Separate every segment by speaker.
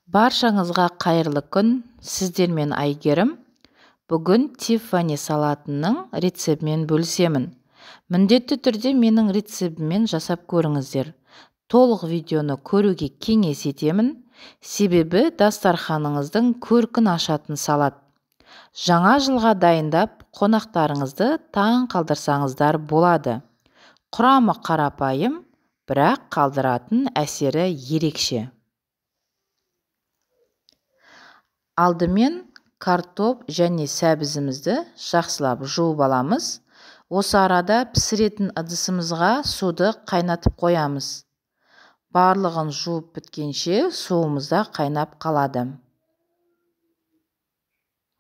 Speaker 1: Баршаңызға қайырлы күн. Сіздермен Айгерім. Бүгін Тиффани салатының рецептімен бөлісемін. Міндетті түрде менің рецептіммен жасап көріңіздер. Толық видеоны көруге кеңес етемін. Себебі дастарханыңыздың көркін ашатын салат. Жаңа жылға дайындап, қонақтарыңызды таң қалдырсаңыздар болады. Құрамы қарапайым, бірақ қалдыратын әсері ерекше. Алдымен картоп және сәбізімізді жақсылап жуып аламыз. Осы арада пісіретін ыдысымызға суды қайнатып қоямыз. Барлығын жуып біткенше суымызда қайнап қалады.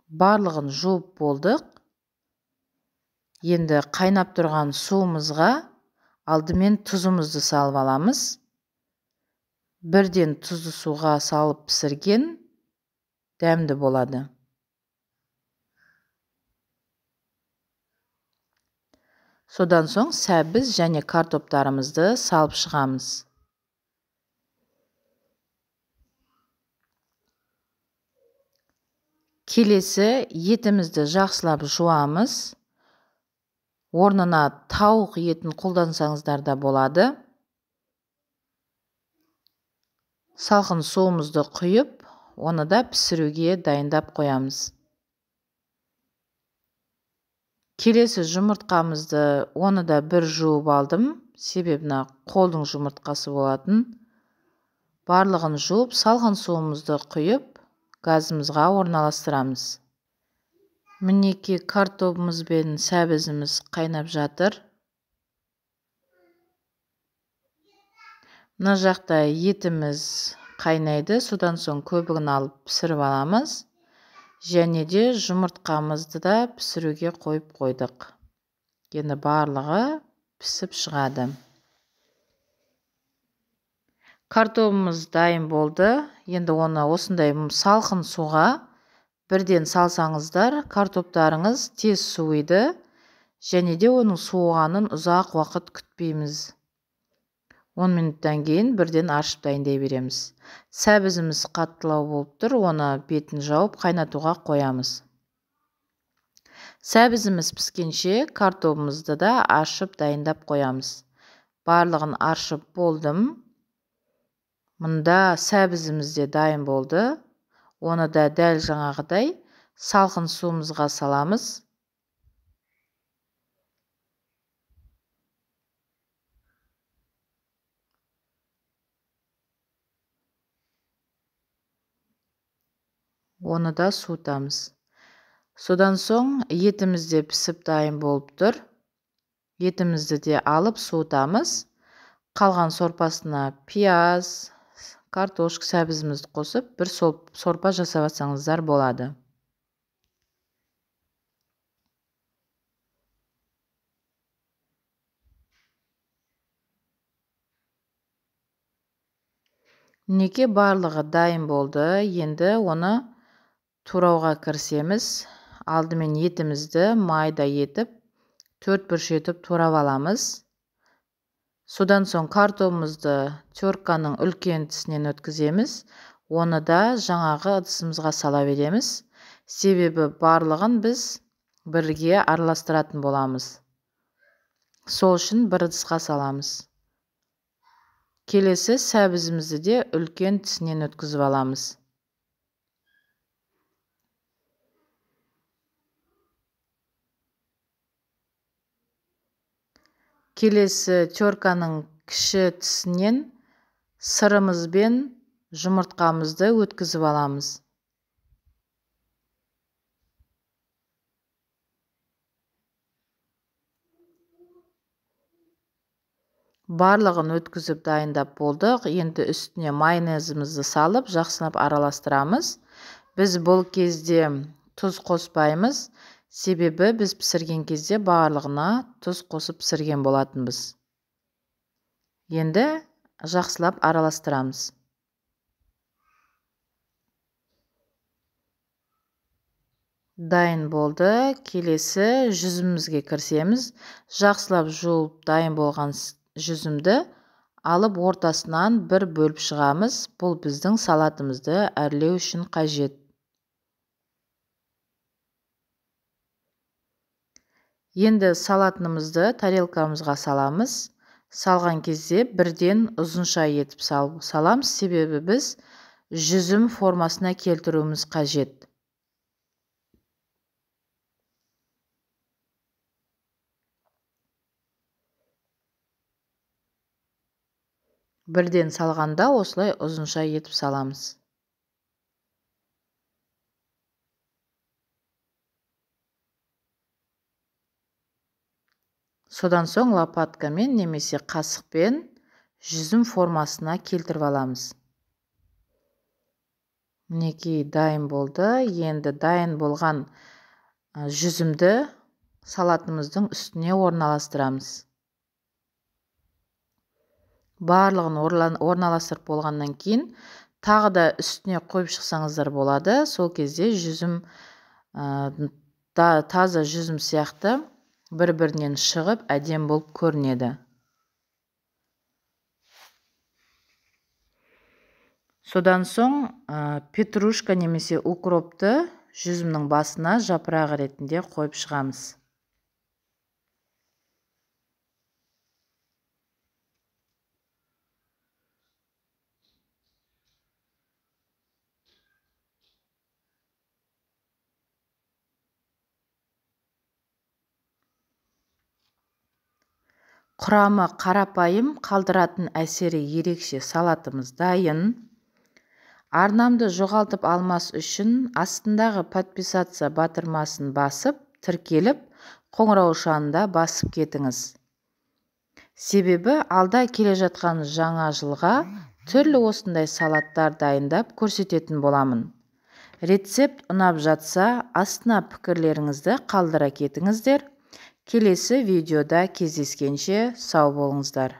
Speaker 1: Барлығын жуып болдық. Енді қайнап тұрған суымызға алдымен тұзымызды салып аламыз. Бірден тұзды суға салып пісірген дәмді болады. Содан соң сәбіз және картоптарымызды салып шығамыз. Келесі етімізді жақсылап жуамыз. Орнына тауық етін қолдансаңыздар да болады. Салқын суымызды құйып, оны да пісіруге дайындап қоямыз. Келесі жұмыртқамызды, оны да бір жуып алдым. Себебі қолдың жұмыртқасы болатын. Барлығын жуып, салқын суымызды құйып, газымызға орналастырамыз. Мінеки картопымыз бен сәбізіміз қайнап жатыр. Мына жақта етіміз қайнайды. Содан соң көбігін алып пісіріп аламыз. Және де жұмыртқамызды да пісіруге қойып қойдық. Енді барлығы пісіп шығады. Картопымыз дайын болды. Енді оны осындай салқын суға бірден салсаңыздар, картоптарыңыз тез суиды. Және де оның суығанын ұзақ уақыт күтпейміз. 10 минуттан кейін бірден ашып дайындай береміз. Сәбізіміз қаттылау болып тұр, оны бетін жауып қайнатуға қоямыз. Сәбізіміз піскенше картопымызды да ашып дайындап қоямыз. Барлығын ашып болдым. Мұнда сәбізіміз де дайын болды. Оны да дәл жаңағыдай салқын суымызға саламыз. Оны да суытамыз. Содан соң етіміз де пісіп дайын болып тұр. Етімізді де алып суытамыз. Қалған сорпасына пияз, картошка, сәбізімізді қосып, бір сорпа жасап алсаңыздар болады. Неке барлығы дайын болды. Енді оны турауға кірісеміз. Алдымен етімізді майда етіп, 4 бұрыш етіп турап аламыз. Содан соң картопымызды терканың үлкен тісінен өткіземіз. Оны да жаңағы ыдысымызға сала береміз. Себебі барлығын біз бірге араластыратын боламыз. Сол үшін бір ыдысқа саламыз. Келесі сәбізімізді де үлкен тісінен өткізіп аламыз. Келесі терканың кіші тісінен сырымыз бен жұмыртқамызды өткізіп аламыз. Барлығын өткізіп дайындап болдық. Енді үстіне майонезімізді салып, жақсылап араластырамыз. Біз бұл кезде тұз қоспаймыз. Себебі біз пісірген кезде барлығына тұз қосып пісірген болатынбыз. Енді жақсылап араластырамыз. Дайын болды. Келесі жүзімізге кірісеміз. Жақсылап жуып дайын болған жүзімді алып ортасынан бір бөліп шығамыз. Бұл біздің салатымызды әрлеу үшін қажет. Енді салатымызды тарелкамызға саламыз. Салған кезде бірден ұзынша етіп саламыз, себебі біз жүзім формасына келтіруіміз қажет. Бірден салғанда осылай ұзынша етіп саламыз. Содан соң лопаткамен немесе қасықпен жүзім формасына келтіріп аламыз. Мінекей дайын болды. Енді дайын болған жүзімді салатымыздың үстіне орналастырамыз. Барлығын орналастырып болғаннан кейін тағы да үстіне қойып шықсаңыздар болады. Сол кезде жүзім таза жүзім сияқты бір-бірінен шығып әдем болып көрінеді. Содан соң петрушка немесе укропты жүзімнің басына жапырақ ретінде қойып шығамыз. Құрамы қарапайым, қалдыратын әсері ерекше салатымыз дайын. Арнамды жоғалтып алмас үшін астындағы подписаться батырмасын басып, тіркеліп, қоңыраушанында басып кетіңіз. Себебі алда келе жатқан жаңа жылға түрлі осындай салаттар дайындап көрсететін боламын. Рецепт ұнап жатса, астына пікірлеріңізді қалдыра кетіңіздер. Келесі видеода кездескенше сау болыңыздар.